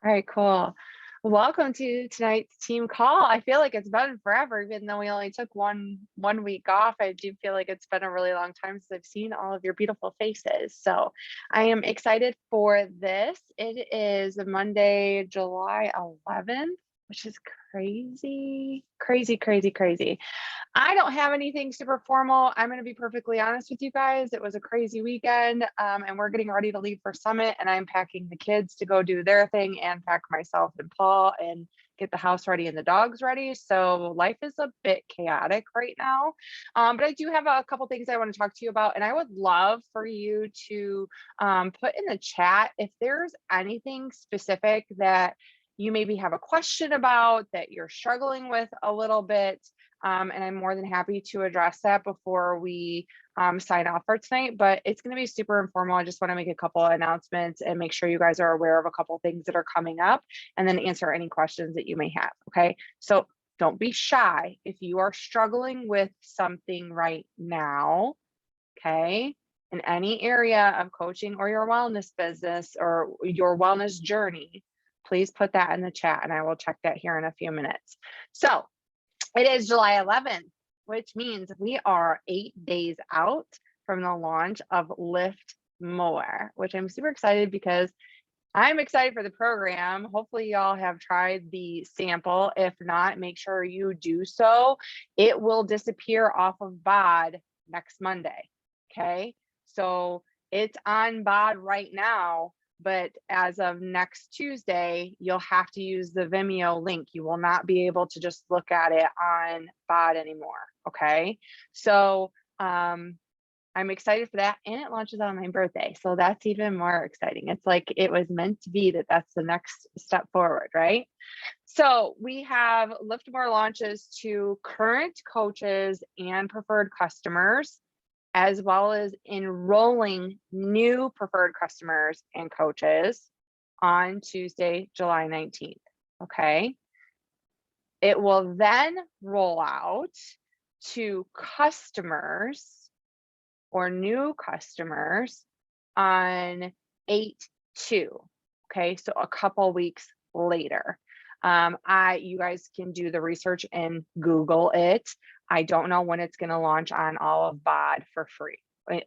All right, cool. Welcome to tonight's team call. I feel like it's been forever, even though we only took one week off. I do feel like it's been a really long time since I've seen all of your beautiful faces. So I am excited for this. It is Monday, July 11th, which is crazy, crazy, crazy, crazy. I don't have anything super formal. I'm going to be perfectly honest with you guys. It was a crazy weekend, and we're getting ready to leave for Summit, and I'm packing the kids to go do their thing and pack myself and Paul and get the house ready and the dogs ready. So life is a bit chaotic right now. But I do have a couple things I want to talk to you about, and I would love for you to put in the chat if there's anything specific that you maybe have a question about that you're struggling with a little bit. And I'm more than happy to address that before we sign off for tonight, but it's going to be super informal. I just want to make a couple of announcements and make sure you guys are aware of a couple of things that are coming up and then answer any questions that you may have. Okay. So don't be shy if you are struggling with something right now. Okay. In any area of coaching or your wellness business or your wellness journey, please put that in the chat and I will check that here in a few minutes. So it is July 11th, which means we are 8 days out from the launch of Lift More, which I'm super excited because I'm excited for the program. Hopefully y'all have tried the sample. If not, make sure you do so. It will disappear off of BOD next Monday. Okay. So it's on BOD right now, but as of next Tuesday, you'll have to use the Vimeo link. You will not be able to just look at it on BOD anymore. Okay. So I'm excited for that. And it launches on my birthday. So that's even more exciting. It's like it was meant to be that that's the next step forward, right? So we have Lift More launches to current coaches and preferred customers, as well as enrolling new preferred customers and coaches on Tuesday, July 19th. Okay. It will then roll out to customers or new customers on 8/2. Okay, so a couple weeks later. You guys can do the research and Google it. I don't know when it's going to launch on all of BOD for free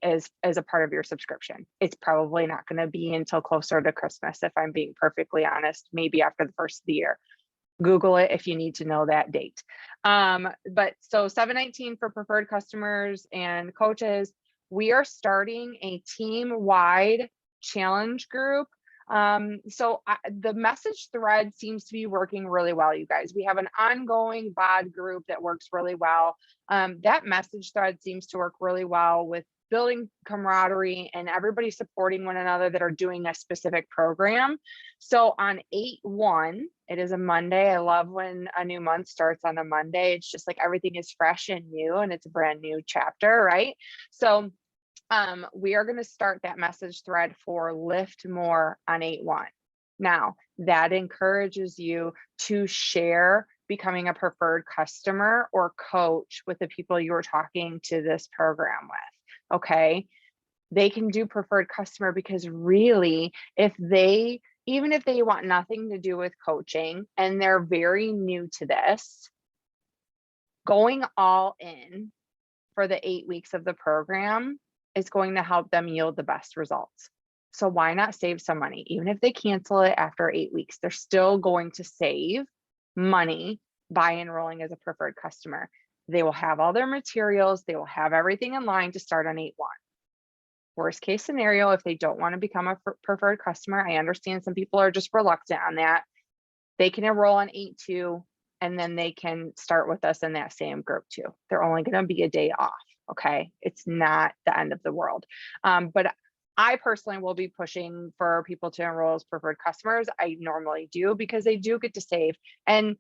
as a part of your subscription. It's probably not going to be until closer to Christmas, if I'm being perfectly honest, maybe after the first of the year. Google it if you need to know that date. But so 7/19 for preferred customers and coaches. We are starting a team-wide challenge group. The message thread seems to be working really well, you guys. We have an ongoing BOD group that works really well. That message thread seems to work really well with building camaraderie and everybody supporting one another that are doing a specific program. So on 8/1, it is a Monday. I love when a new month starts on a Monday. It's just like everything is fresh and new and it's a brand new chapter, right? So we are going to start that message thread for Lift More on 8/1. Now, that encourages you to share becoming a preferred customer or coach with the people you're talking to this program with. Okay. They can do preferred customer because really, even if they want nothing to do with coaching and they're very new to this, going all in for the 8 weeks of the program is going to help them yield the best results. So why not save some money? Even if they cancel it after 8 weeks, they're still going to save money by enrolling as a preferred customer. They will have all their materials. They will have everything in line to start on 8/1. Worst case scenario, if they don't want to become a preferred customer, I understand some people are just reluctant on that. They can enroll on 8/2 and then they can start with us in that same group too. They're only going to be a day off. Okay. It's not the end of the world. But I personally will be pushing for people to enroll as preferred customers. I normally do because they do get to save. And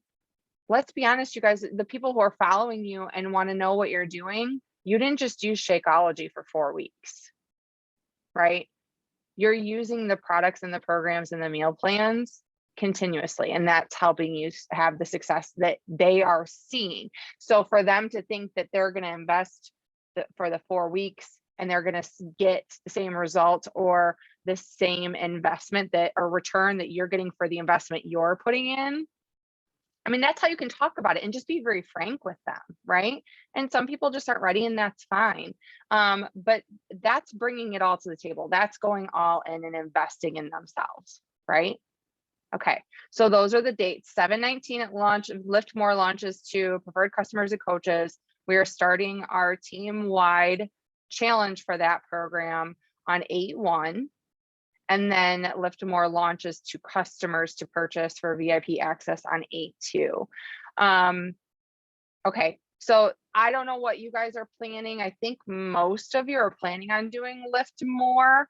let's be honest, you guys, the people who are following you and want to know what you're doing, you didn't just use Shakeology for 4 weeks, right? You're using the products and the programs and the meal plans continuously, and that's helping you have the success that they are seeing. So for them to think that they're going to invest for the 4 weeks and they're going to get the same result or the same investment that or return that you're getting for the investment you're putting in. I mean, that's how you can talk about it and just be very frank with them, right? And some people just aren't ready, and that's fine. But that's bringing it all to the table. That's going all in and investing in themselves, right? Okay, so those are the dates. 7/19 at launch. Lift More launches to preferred customers and coaches. We are starting our team-wide challenge for that program on 8/1. And then Lift More launches to customers to purchase for VIP access on 8/2. Okay, so I don't know what you guys are planning. I think most of you are planning on doing Lift More.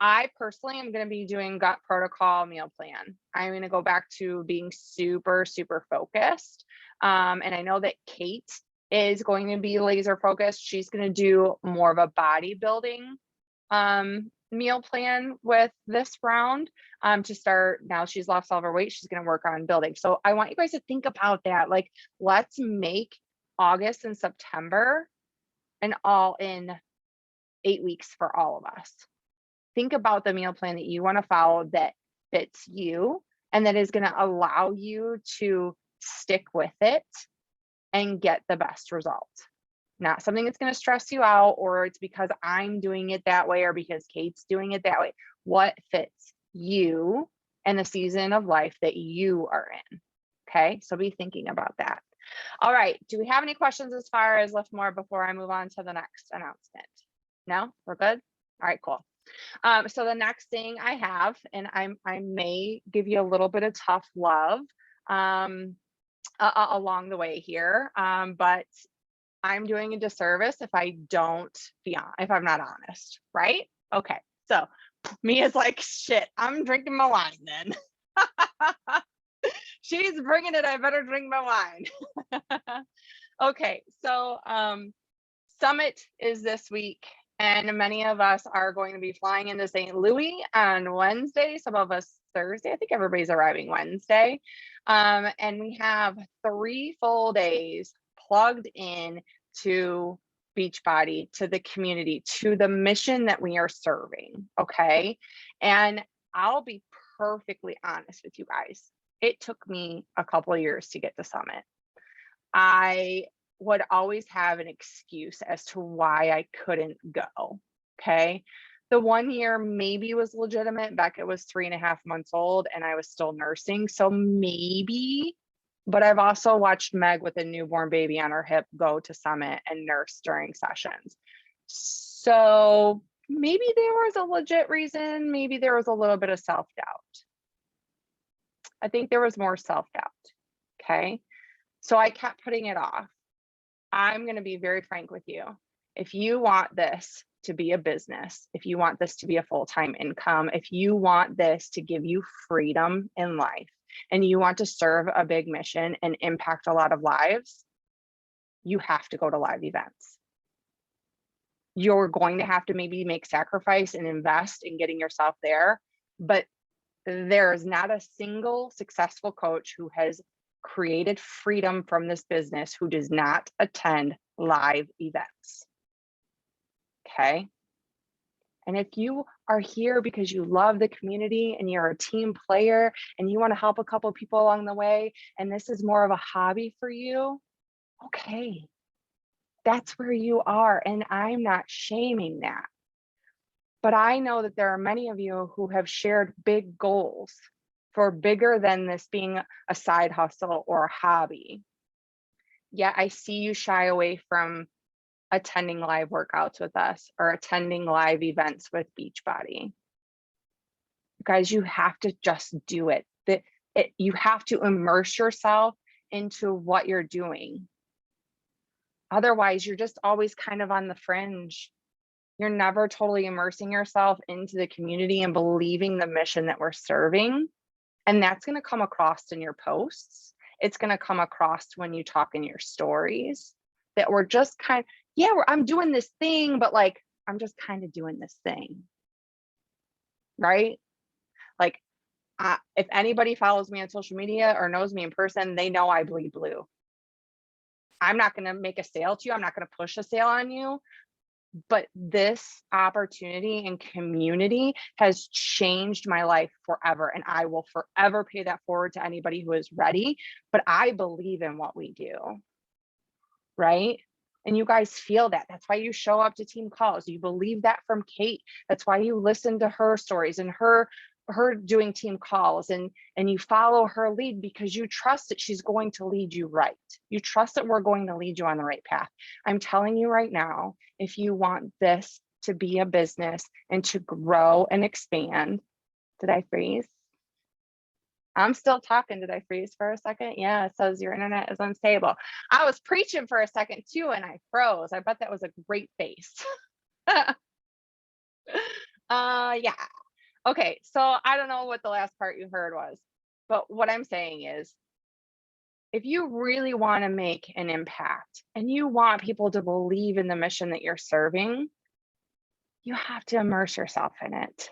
I personally am going to be doing gut protocol meal plan. I'm going to go back to being super, super focused. And I know that Kate is going to be laser focused. She's going to do more of a bodybuilding meal plan with this round to start. Now she's lost all of her weight, she's going to work on building. So I want you guys to think about that. Like, let's make August and September an all in 8 weeks for all of us. Think about the meal plan that you want to follow that fits you and that is going to allow you to stick with it and get the best result. Not something that's going to stress you out, or it's because I'm doing it that way or because Kate's doing it that way. What fits you and the season of life that you are in? Okay, so be thinking about that. All right, do we have any questions as far as Lift More before I move on to the next announcement? No, we're good? All right, cool. So the next thing I have, and I may give you a little bit of tough love along the way here, but I'm doing a disservice if I don't if I'm not honest, right? Okay, so Mia's like, shit, I'm drinking my wine then. She's bringing it, I better drink my wine. Okay, so Summit is this week, and many of us are going to be flying into St. Louis on Wednesday, some of us Thursday. I think everybody's arriving Wednesday. And we have 3 full days plugged in to Beachbody, to the community, to the mission that we are serving. Okay. And I'll be perfectly honest with you guys. It took me a couple of years to get to Summit. I would always have an excuse as to why I couldn't go. Okay. The 1 year maybe was legitimate. Becca was 3.5 months old and I was still nursing. So maybe, but I've also watched Meg with a newborn baby on her hip go to Summit and nurse during sessions. So maybe there was a legit reason. Maybe there was a little bit of self-doubt. I think there was more self-doubt. Okay. So I kept putting it off. I'm going to be very frank with you. If you want this to be a business, if you want this to be a full-time income, if you want this to give you freedom in life, and you want to serve a big mission and impact a lot of lives, you have to go to live events. You're going to have to maybe make sacrifice and invest in getting yourself there, but there is not a single successful coach who has created freedom from this business who does not attend live events. Okay. And if you are here because you love the community and you're a team player and you want to help a couple of people along the way, and this is more of a hobby for you, okay, that's where you are. And I'm not shaming that. But I know that there are many of you who have shared big goals for bigger than this being a side hustle or a hobby. Yet I see you shy away from attending live workouts with us or attending live events with Beachbody. Guys, you have to just do it. You have to immerse yourself into what you're doing. Otherwise, you're just always kind of on the fringe. You're never totally immersing yourself into the community and believing the mission that we're serving. And that's going to come across in your posts. It's going to come across when you talk in your stories that we're just I'm doing this thing, but like, I'm just kind of doing this thing. Right? Like, if anybody follows me on social media or knows me in person, they know I bleed blue. I'm not going to make a sale to you. I'm not going to push a sale on you. but this opportunity and community has changed my life forever. And I will forever pay that forward to anybody who is ready. But I believe in what we do, right? And you guys feel that. That's why you show up to team calls. You believe that from Kate. That's why you listen to her stories and her doing team calls, and you follow her lead because you trust that she's going to lead you right. You trust that we're going to lead you on the right path. I'm telling you right now, if you want this to be a business and to grow and expand. Did I freeze? I'm still talking. Did I freeze for a second? Yeah, it says your internet is unstable. I was preaching for a second too, and I froze. I bet that was a great face. Yeah. Okay, so I don't know what the last part you heard was, but what I'm saying is, if you really want to make an impact and you want people to believe in the mission that you're serving, you have to immerse yourself in it.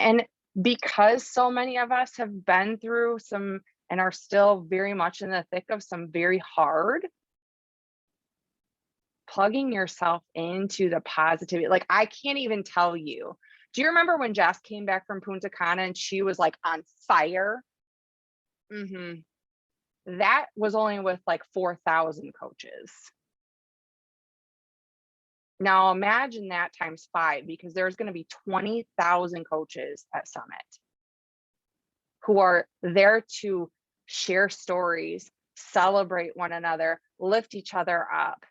And because so many of us have been through some and are still very much in the thick of some very hard, plugging yourself into the positivity. Like, I can't even tell you. Do you remember when Jess came back from Punta Cana and she was like on fire? That was only with like 4,000 coaches. Now imagine that times 5, because there's going to be 20,000 coaches at Summit who are there to share stories, celebrate one another, lift each other up,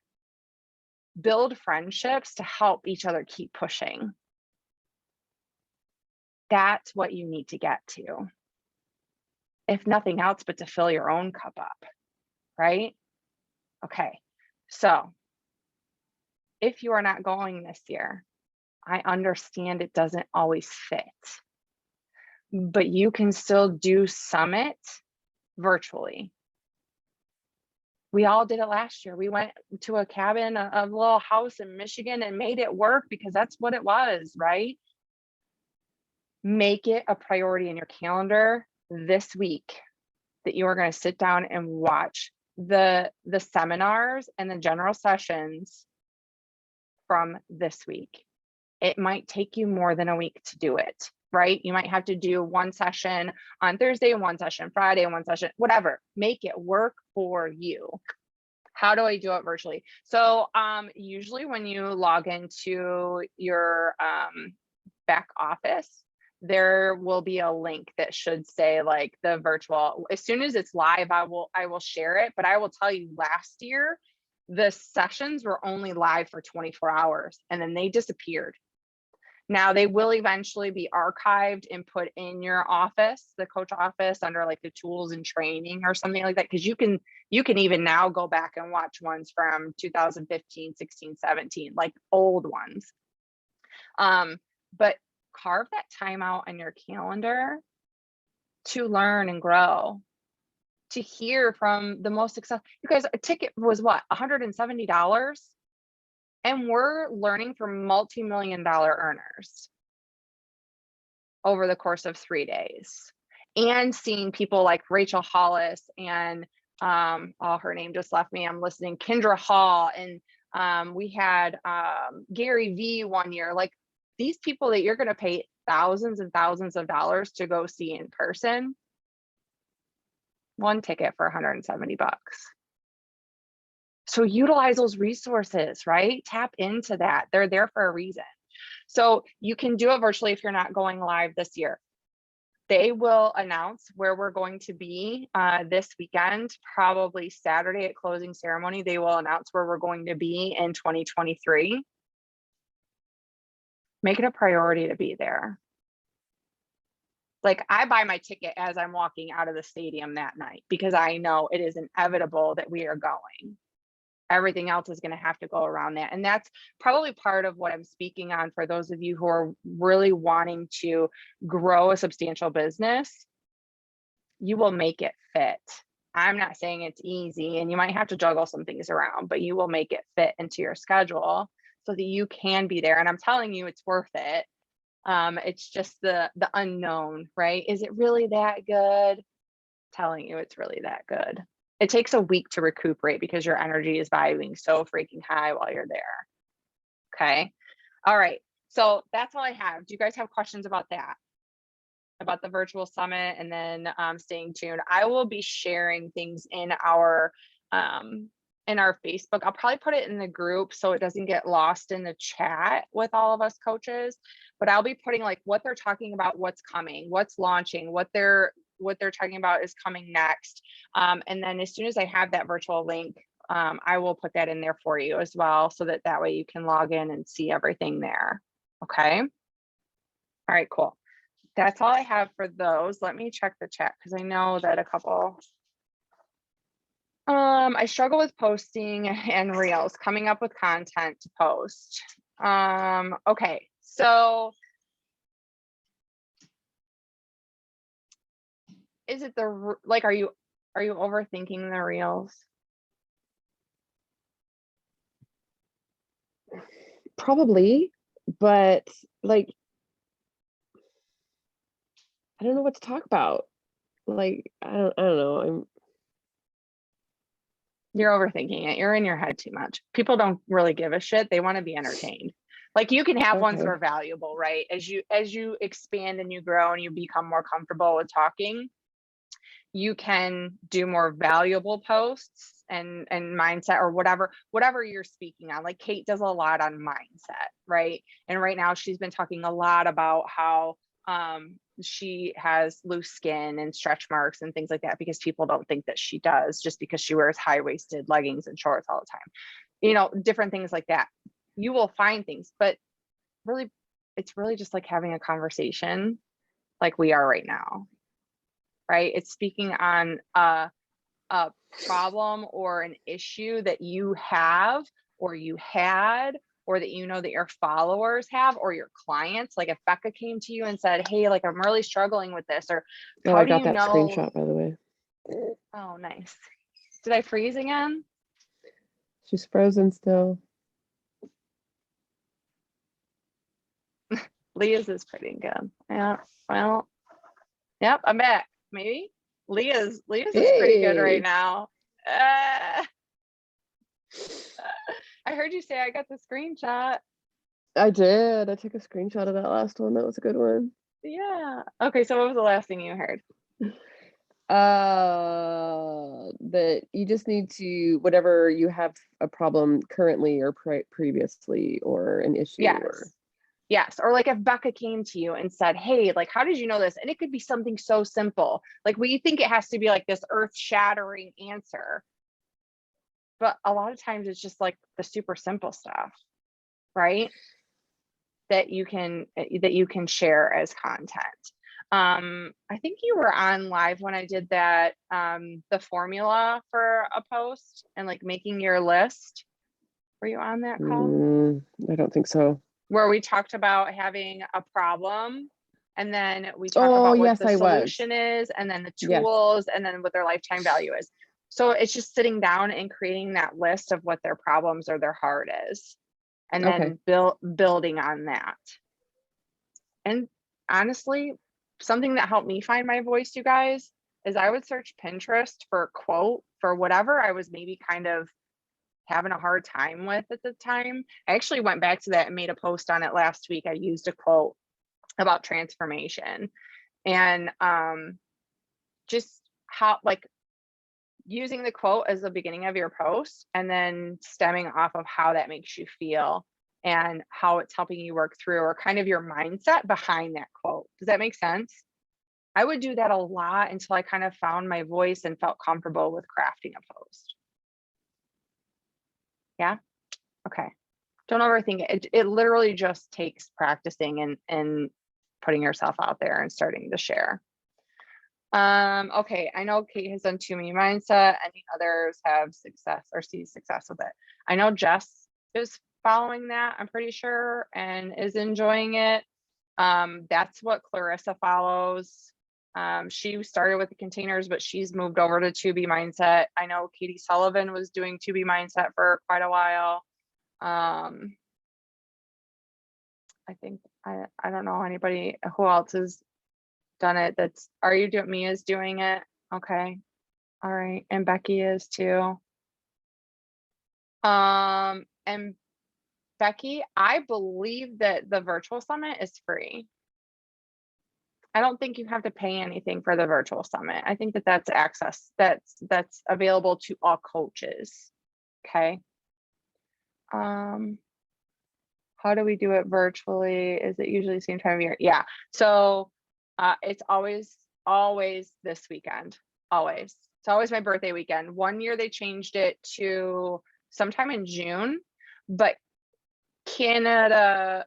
build friendships to help each other keep pushing. That's what you need to get to, if nothing else, but to fill your own cup up, right? Okay, so if you are not going this year, I understand it doesn't always fit, but you can still do Summit virtually. We all did it last year. We went to a cabin, a little house in Michigan, and made it work because that's what it was, right? Make it a priority in your calendar this week that you are going to sit down and watch the seminars and the general sessions from this week. It might take you more than a week to do it, right? You might have to do one session on Thursday, one session Friday, one session, whatever. Make it work for you. How do I do it virtually? So usually when you log into your back office, there will be a link that should say like the virtual. As soon as it's live, I will share it. But I will tell you, last year, the sessions were only live for 24 hours and then they disappeared. Now they will eventually be archived and put in your office, the coach office, under like the tools and training or something like that. Cause you can even now go back and watch ones from 2015, 16, 17, like old ones. But carve that time out on your calendar to learn and grow, to hear from the most successful. You guys, a ticket was what, $170? And we're learning from multi-million-dollar earners over the course of 3 days, and seeing people like Rachel Hollis and oh, her name just left me. I'm listening. Kendra Hall, and we had Gary V one year. Like, these people that you're going to pay thousands and thousands of dollars to go see in person, one ticket for $170. So utilize those resources, right? Tap into that. They're there for a reason. So you can do it virtually if you're not going live this year. They will announce where we're going to be this weekend, probably Saturday at closing ceremony. They will announce where we're going to be in 2023. Make it a priority to be there. Like, I buy my ticket as I'm walking out of the stadium that night because I know it is inevitable that we are going. Everything else is going to have to go around that. And that's probably part of what I'm speaking on for those of you who are really wanting to grow a substantial business. You will make it fit. I'm not saying it's easy, and you might have to juggle some things around, but you will make it fit into your schedule so that you can be there. And I'm telling you, it's worth it. It's just the unknown, right? Is it really that good? Telling you, it's really that good. It takes a week to recuperate because your energy is vibing so freaking high while you're there. Okay. All right. So that's all I have. Do you guys have questions about that? About the virtual summit, and then staying tuned. I will be sharing things in our Facebook. I'll probably put it in the group so it doesn't get lost in the chat with all of us coaches, but I'll be putting like what they're talking about, what's coming, what's launching, what they're talking about is coming next. And then as soon as I have that virtual link, I will put that in there for you as well, so that way you can log in and see everything there. Okay. All right, cool. That's all I have for those. Let me check the chat because I know that a couple. I struggle with posting and reels, coming up with content to post. Okay, so is it like, are you overthinking the reels? Probably, but like, I don't know what to talk about. Like, I don't know. You're overthinking it. You're in your head too much. People don't really give a shit. They want to be entertained. Like, you can have ones that are valuable, right? As you expand and you grow and you become more comfortable with talking, you can do more valuable posts and mindset, or whatever you're speaking on. Like Kate does a lot on mindset, right? And right now she's been talking a lot about how she has loose skin and stretch marks and things like that, because people don't think that she does, just because she wears high-waisted leggings and shorts all the time. You know, different things like that. You will find things, but really, it's really just like having a conversation like we are right now, right? It's speaking on a problem or an issue that you have, or you had, or that you know that your followers have, or your clients. Like if Becca came to you and said, hey, like I'm really struggling with this, or how I got that screenshot, by the way. Oh, nice. Did I freeze again? She's frozen still. Leah's is pretty good. Yeah, well, yep, I'm back. Maybe Leah's is pretty good right now. I heard you say I got the screenshot. I did. I took a screenshot of that last one. That was a good one. Yeah. Okay, so what was the last thing you heard? That you just need to, whatever you have a problem currently or previously, or an issue. Yes. Or like if Becca came to you and said, hey, like, how did you know this? And it could be something so simple. Like we think it has to be like this earth-shattering answer. But a lot of times it's just like the super simple stuff, right? That you can share as content. I think you were on live when I did that, the formula for a post and like making your list. Were you on that call? I don't think so. Where we talked about having a problem, and then we talk about what the solution is, and then the tools, and then what their lifetime value is. So it's just sitting down and creating that list of what their problems or their heart is, and then building on that. And honestly, something that helped me find my voice, you guys, is I would search Pinterest for a quote for whatever I was maybe kind of having a hard time with at the time. I actually went back to that and made a post on it last week. I used a quote about transformation, and just how, like, using the quote as the beginning of your post and then stemming off of how that makes you feel and how it's helping you work through, or kind of your mindset behind that quote. Does that make sense? I would do that a lot until I kind of found my voice and felt comfortable with crafting a post. Yeah. Okay. Don't overthink it. It literally just takes practicing and putting yourself out there and starting to share. Okay, I know Kate has done Too Many Mindset. Any others have success or see success with it? I know Jess is following that, I'm pretty sure, and is enjoying it. That's what Clarissa follows. She started with the containers, but she's moved over to 2B Mindset. I know Katie Sullivan was doing 2B Mindset for quite a while. I think I don't know anybody who else has done it. Mia's doing it. Okay. All right. And Becky is too. And Becky, I believe that the virtual summit is free. I don't think you have to pay anything for the virtual summit. I think that that's access that's available to all coaches. Okay. How do we do it virtually? Is it usually the same time of year? Yeah. So it's always this weekend. Always. It's always my birthday weekend. One year they changed it to sometime in June, but Canada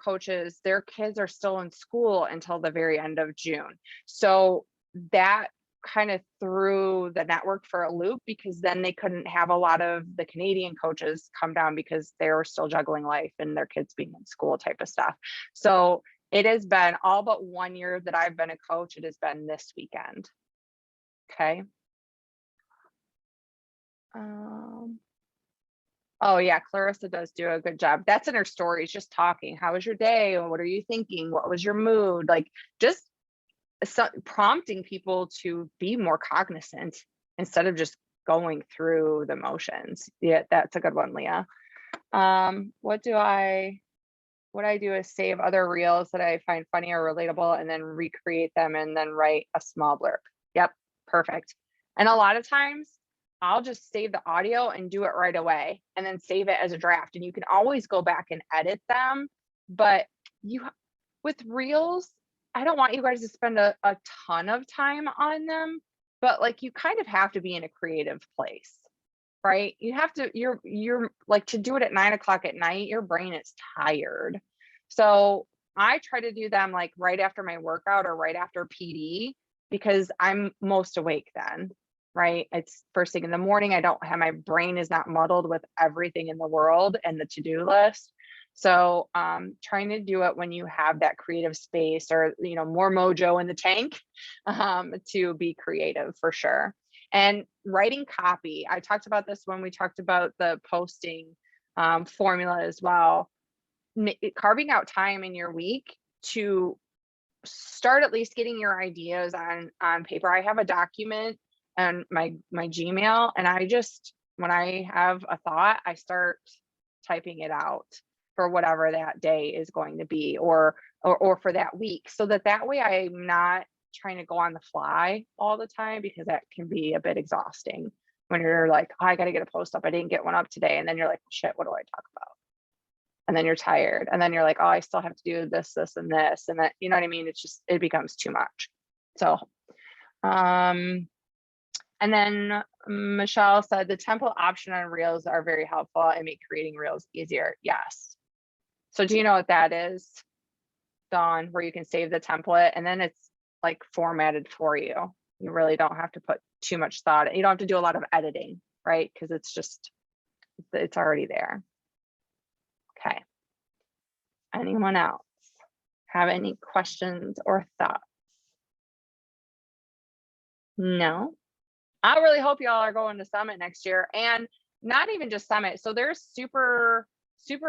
coaches, their kids are still in school until the very end of June. So that kind of threw the network for a loop, because then they couldn't have a lot of the Canadian coaches come down because they were still juggling life and their kids being in school type of stuff. So it has been all but 1 year that I've been a coach. It has been this weekend. Okay. Oh yeah, Clarissa does do a good job. That's in her stories, just talking. How was your day? What are you thinking? What was your mood? Like, just prompting people to be more cognizant instead of just going through the motions. Yeah, that's a good one, Leah. What I do is save other reels that I find funny or relatable and then recreate them and then write a small blurb. Yep, perfect. And a lot of times I'll just save the audio and do it right away and then save it as a draft. And you can always go back and edit them. But with reels, I don't want you guys to spend a ton of time on them, but like, you kind of have to be in a creative place, right? You have to, you're like, to do it at 9 o'clock at night, your brain is tired. So I try to do them like right after my workout or right after PD, because I'm most awake then, right? It's first thing in the morning. My brain is not muddled with everything in the world and the to-do list. So trying to do it when you have that creative space, or more mojo in the tank, to be creative for sure. And writing copy, I talked about this when we talked about the posting formula as well. Carving out time in your week to start at least getting your ideas on paper. I have a document and my Gmail, and I just, when I have a thought, I start typing it out for whatever that day is going to be, or for that week, so that way I'm not trying to go on the fly all the time, because that can be a bit exhausting when you're like, oh, I got to get a post up, I didn't get one up today, and then you're like, shit, what do I talk about? And then you're tired, and then you're like, oh, I still have to do this and this and that, you know what I mean? It's just, it becomes too much. So and then Michelle said the template option on reels are very helpful and make creating reels easier. Yes. So do you know what that is, Dawn, where you can save the template and then it's like formatted for you? You really don't have to put too much thought. You don't have to do a lot of editing, right? Because it's already there. Okay. Anyone else have any questions or thoughts? No. I really hope y'all are going to Summit next year, and not even just Summit. So there's Super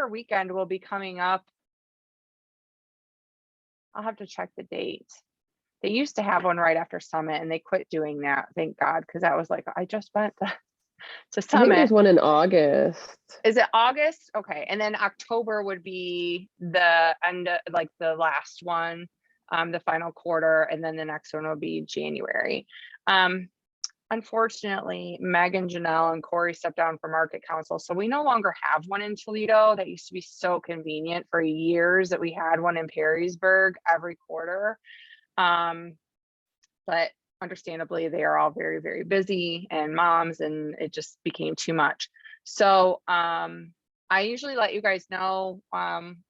Weekend will be coming up. I'll have to check the date. They used to have one right after Summit and they quit doing that. Thank God. Cause that was like, I just went to I think Summit. there's one in August. Is it August? Okay. And then October would be the end, like the last one, the final quarter. And then the next one will be January. Unfortunately, Megan, Janelle, and Corey stepped down from market council. So we no longer have one in Toledo. That used to be so convenient for years that we had one in Perrysburg every quarter. But understandably, they are all very, very busy and moms, and it just became too much. So I usually let you guys know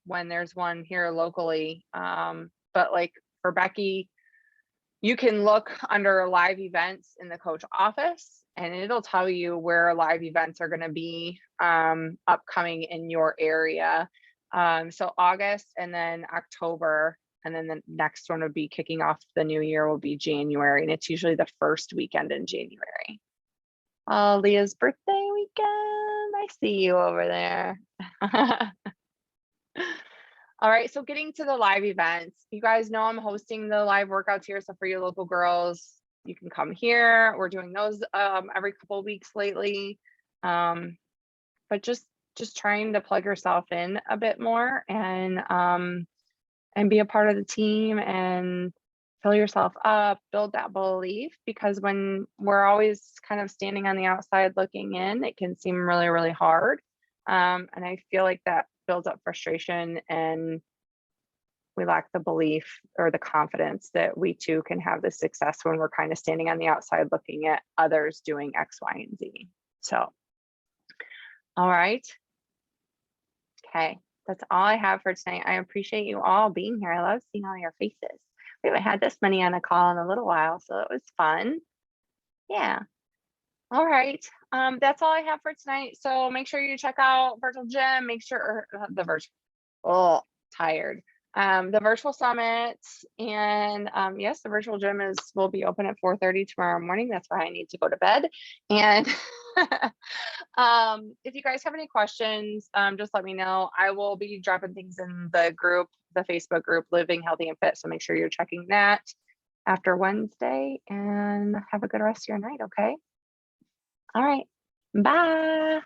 when there's one here locally. But like for Becky, you can look under live events in the coach office and it'll tell you where live events are going to be upcoming in your area. So August and then October, and then the next one would be kicking off the new year will be January, and it's usually the first weekend in January. Leah's birthday weekend. I see you over there. All right, so getting to the live events, you guys know I'm hosting the live workouts here. So for your local girls, you can come here. We're doing those every couple of weeks lately. But just just trying to plug yourself in a bit more and be a part of the team and fill yourself up, build that belief, because when we're always kind of standing on the outside looking in, it can seem really, really hard. And I feel like that builds up frustration, and we lack the belief or the confidence that we too can have the success when we're kind of standing on the outside looking at others doing X, Y, and Z. So, all right. Okay, that's all I have for tonight. I appreciate you all being here. I love seeing all your faces. We haven't had this many on a call in a little while, so it was fun. Yeah. All right. That's all I have for tonight. So make sure you check out Virtual Gym. Make sure the virtual. Oh, tired. The virtual summit, and yes, the virtual gym will be open at 4:30 tomorrow morning. That's why I need to go to bed. And if you guys have any questions, just let me know. I will be dropping things in the group, the Facebook group, Living Healthy and Fit. So make sure you're checking that after Wednesday, and have a good rest of your night. Okay. All right. Bye.